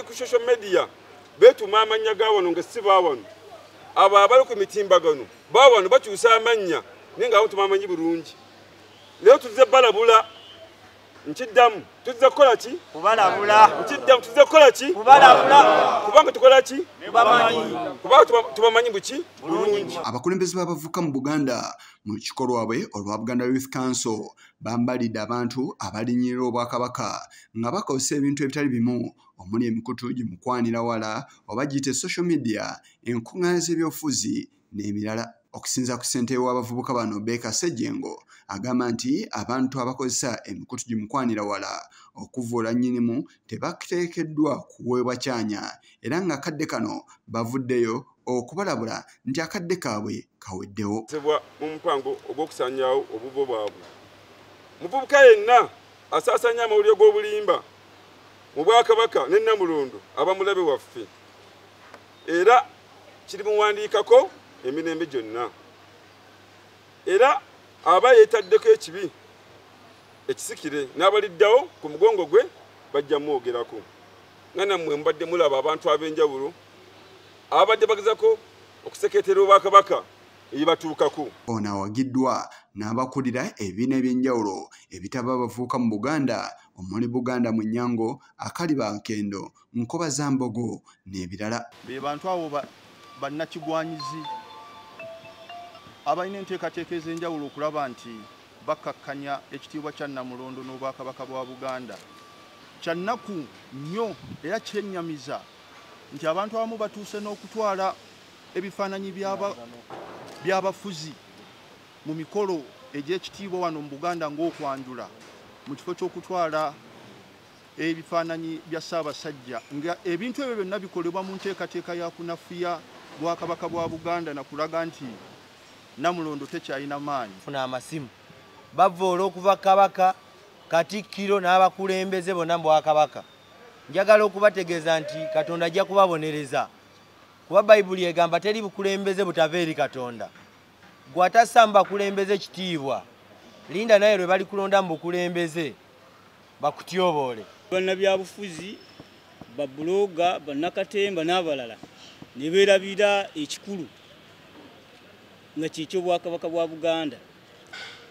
ku social media betuma amanya ga wano nga si bawano abo abali ku mitimbagano bawano bakyusa amanya ninga abo tumamanyi bulungi leo tuze balabula nchiddamu tuze kola ki kubalabula nchiddamu tuze kola ki kubalabula kubanga tukola ki bamanyi kubanga tubamanyi buki bulungi. Abakulembeze b'abavubuka mu Buganda mu kikolwa bwe olwa Buganda Youth Council bambalidde abantu abalinyirira Obwakabaka nga bakozesa ebintu ebitali bimu omuli emikutu gimukwanira wala oba giyite social media enkuŋŋaana z'ebyobufuzi n'emirala. Okusinza ku ssentebe w'abavubuka bano Beka Sejjengo agamba nti abantu abakozesa emikutu gimukwanira wala okuvoola nnyinimu tebateekeddwa kuweebwa kyanya era nga akadde kano bavuddeyo okubalabula nti akadde kaabwe kaweddewo. Sebwa mu mpango ogw'okusanyaawo obuvo bwabwe. Muvubuka yenna asaasanya amawulire g'obulimba mu Bwakabaka ne Namulondo abamulabe waffe era kiri muwandiikako emirembe gyonna era aba yeetaddeko ekibi ekisikire n'abaliddawo ku mugongo gwe bajja mwogerako nga nammwe mbadde mulaba abantu ab'enjawulo abadde bagezako okuseketera Obwakabaka ebibatuukako. Ono awagiddwa n'abakulira ebibiina eby'enjawulo ebitaba abavubuka mu Buganda omuli Buganda mu Nnyango, Akaliba Nkendo, Nkoba Zambogo n'ebirala. Be bantu abo bannakigwanyizi abalina enteekateeka ez'enjawulo okulaba nti bakkakkanya ekitiibwa kya Namulondo n'Obwakabaka bwa Buganda. Kya nnaku nnyo era kyennyamiza nti abantu abamu batuuse n'okutwala ebifaananyi by'abafuzi mu mikolo egy'ekitiibwa wano mu Buganda ng'okwanjula mu kifo ky'okutwala ebifaananyi bya Ssaabasajja nga ebintu ebyo byonna bikolebwa mu nteekateeka ya kunafuya Bwakabaka bwa Buganda na kulaga nti Namulondo tekyalina maanyi. Funa amasimu bavoola okuva Kabaka Katikkiro n'abakulembeze bonna mu Bwakabaka. Njagala okubategeeza nti Katonda ajja kubabonereza kuba Bayibuli egamba teri bukulembeze butava eri Katonda. Gwatassa mu bakulembeze kitiibwa linda naye lwe bali kulonda mu bukulembeze bakutyoboole. Bannabyabufuzi babbuloga bannakatemba n'abalala ne beerabira ekikulu nga kikyo Bwakabaka bwa Buganda.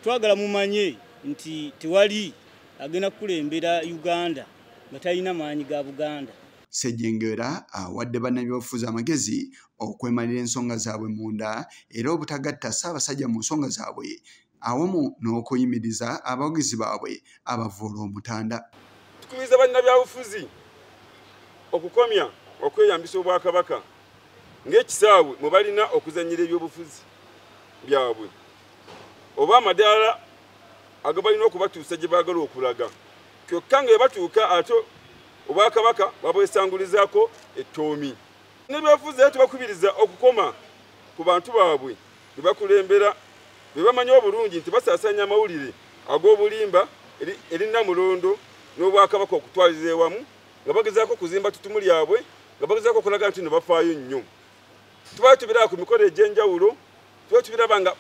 Twagala mumanye nti tewali agenda kukulembera Uganda nga talina maanyi ga Buganda. Sejjengera awadde bannabyobufuzi amagezi okwemalira ensonga zaabwe munda era obutagatta Ssaabasajja mu nsonga zaabwe awamu n'okuyimiriza abawagizi baabwe abavoola omutanda. Tukubiriza bannabyabufuzi okukomya okweyambisa Obwakabaka ng'ekisaawe mwe balina okuzannyira ebyobufuzi byabwe oba amadaala agabalina okubatuusa gye baagala okulaga kyokka nga batuuka ate Obwakabaka babwesangulizaako ettoomi. N'ebyobufuzi era tubakubiriza okukoma ku bantu baabwe be bakulembera be bamanyi obulungi nti basaasanya amawulire ag'obulimba eri Namulondo n'Obwakabaka okutwaliza ewamu nga bagezaako kuzimba ttutumu lyabwe nga bagezaako okulaga nti ne bafaayo nnyo. Tuba tubiraba ku mikolo egy'enjawulo tuba tubiraba nga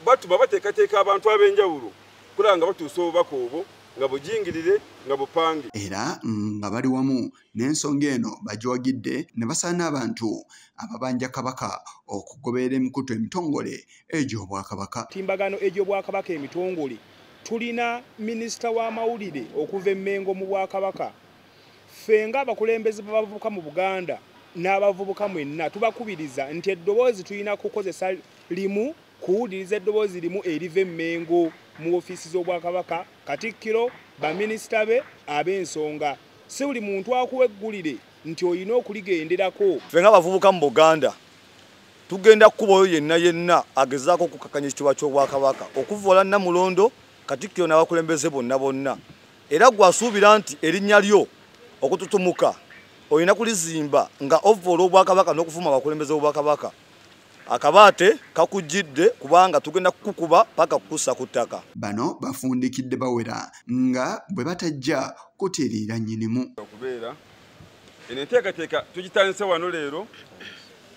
batuba bateekateeka abantu ab'enjawulo kulaba nga batuusa obubaka obwo nga bujingirire nga bupange. Era nga bali wamu n'ensonga eno bagiwagidde ne basaana abantu ababanja Kabaka okugoberera emikutu emitongole egy'Obwakabaka. Timbagano egy'Obwakabaka emitongole tulina minisita w'amawulire okuva Emmengo mu Bwakabaka. Ffe nga abakulembeze b'abavubuka mu Buganda n'abavubuka mwenna tubakubiriza nti eddoboozi tulina kukozesa limu kuwuliriza eddoboozi limu eriva Emmengo mu ofiisi z'Obwakabaka, Katikkiro, baminisita be ab'ensonga. Si buli muntu akuweggulire nti olina okuligenderako. Ffe ng'abavubuka mu Buganda tugenda kkubayo yenna agezaako okukakkanya ekitiibwa ky'Obwakabaka okuvoola Namulondo, Katikkiro n'abakulembeze bonna era gwasuubira nti erinnya lyo okututumuka olina kulizimba nga ovoola Obwakabaka n'okuvuma abakulembeze b'Obwakabaka. Akabaate kakujjidde kubanga tugenda kukuba paka kukussa ku ttaka. Bano bafundikidde bawera nga bwe batajja kutereera nnyinimu. Okubeera eno enteekateeka tugitandise wano leero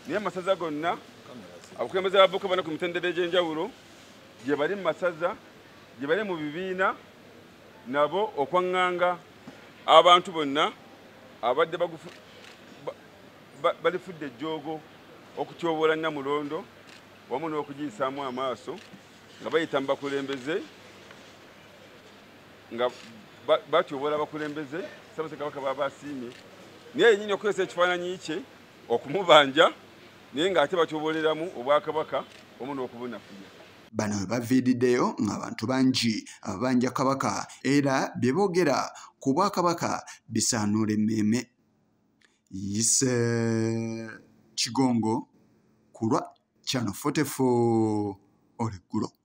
naye amasaza gonna abakulembeze b'abavubuka bana ku mitendera egy'enjawulo gye bali mu masaza gye bali mu bibiina nabo okwaŋŋanga abantu bonna abadde balifudde ejjoogo okutyoboola Namulondo wamu n'okugiyisaamu amaaso nga bayita mu bakulembeze nga batyoboola abakulembeze Ssaabassekabaka baba asiimye naye yennyini okukozesa ekifaananyi kye okumubanja naye ng'ate batyobooleramu Obwakabaka wamu n'okubunafuya. Bano we baviiriddeyo ng'abantu bangi ababanja Kabaka era bye boogera ku Bwakabaka bisaanuula emmeeme. Yise Kigongo ku lwa Channel 44 Oluggulo.